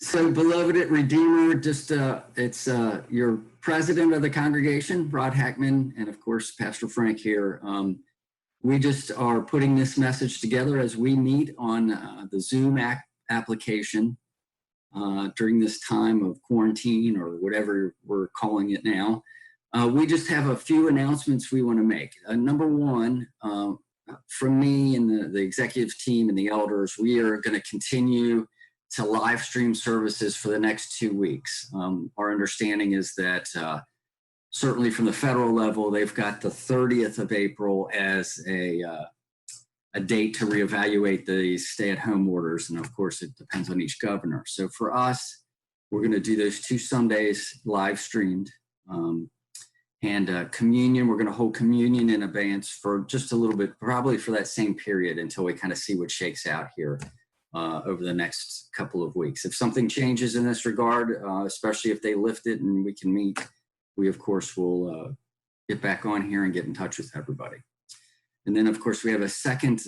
So, beloved Redeemer, just it's your president of the congregation, Rod Hackman, and of course, Pastor Frank here. We just are putting this message together as we meet on the Zoom application during this time of quarantine or whatever we're calling it now. We just have a few announcements we want to make. Number one, from me and the executive team and the elders, we are going to continue to live stream services for the next 2 weeks. Our understanding is that certainly from the federal level, they've got the 30th of April as a date to reevaluate the stay-at-home orders. And of course, it depends on each governor. So for us, we're going to do those 2 Sundays live streamed. And communion, we're going to hold communion in advance for just a little bit, probably for that same period until we kind of see what shakes out here over the next couple of weeks. If something changes in this regard, especially if they lift it and we can meet, we of course will get back on here and get in touch with everybody. And then of course we have a second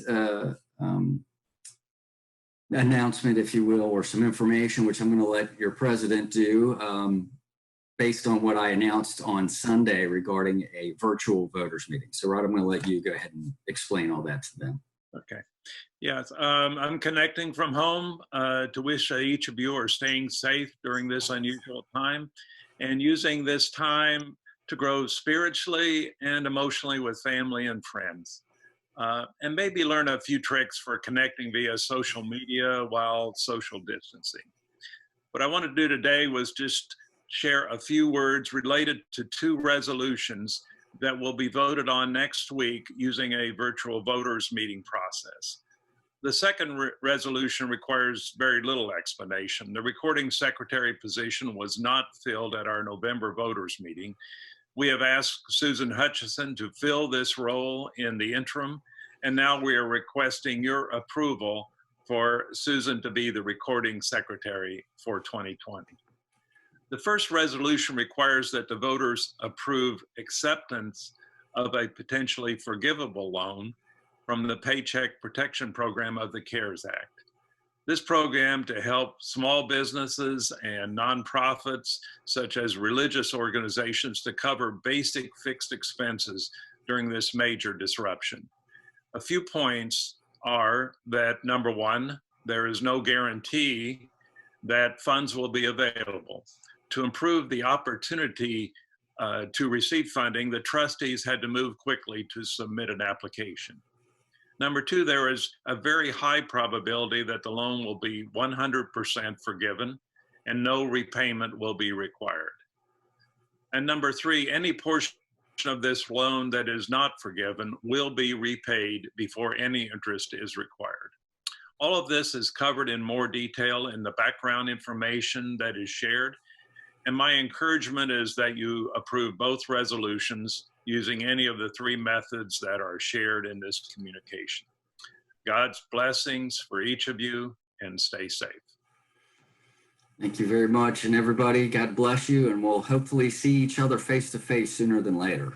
announcement, if you will, or some information, which I'm going to let your president do based on what I announced on Sunday regarding a virtual voters meeting. So Rod, I'm going to let you go ahead and explain all that to them. Okay. Yes, I'm connecting from home to wish each of you are staying safe during this unusual time and using this time to grow spiritually and emotionally with family and friends. And maybe learn a few tricks for connecting via social media while social distancing. What I want to do today was just share a few words related to 2 resolutions that will be voted on next week using a virtual voters meeting process. The second resolution requires very little explanation. The recording secretary position was not filled at our November voters meeting. We have asked Susan Hutchison to fill this role in the interim, and now we are requesting your approval for Susan to be the recording secretary for 2020. The first resolution requires that the voters approve acceptance of a potentially forgivable loan from the Paycheck Protection Program of the CARES Act. This program to help small businesses and nonprofits, such as religious organizations, to cover basic fixed expenses during this major disruption. A few points are that, number one, there is no guarantee that funds will be available. To improve the opportunity to receive funding, the trustees had to move quickly to submit an application. Number two, there is a very high probability that the loan will be 100% forgiven and no repayment will be required. And number three, any portion of this loan that is not forgiven will be repaid before any interest is required. All of this is covered in more detail in the background information that is shared. And my encouragement is that you approve both resolutions using any of the 3 methods that are shared in this communication. God's blessings for each of you, and stay safe. Thank you very much. And everybody, God bless you. And we'll hopefully see each other face to face sooner than later.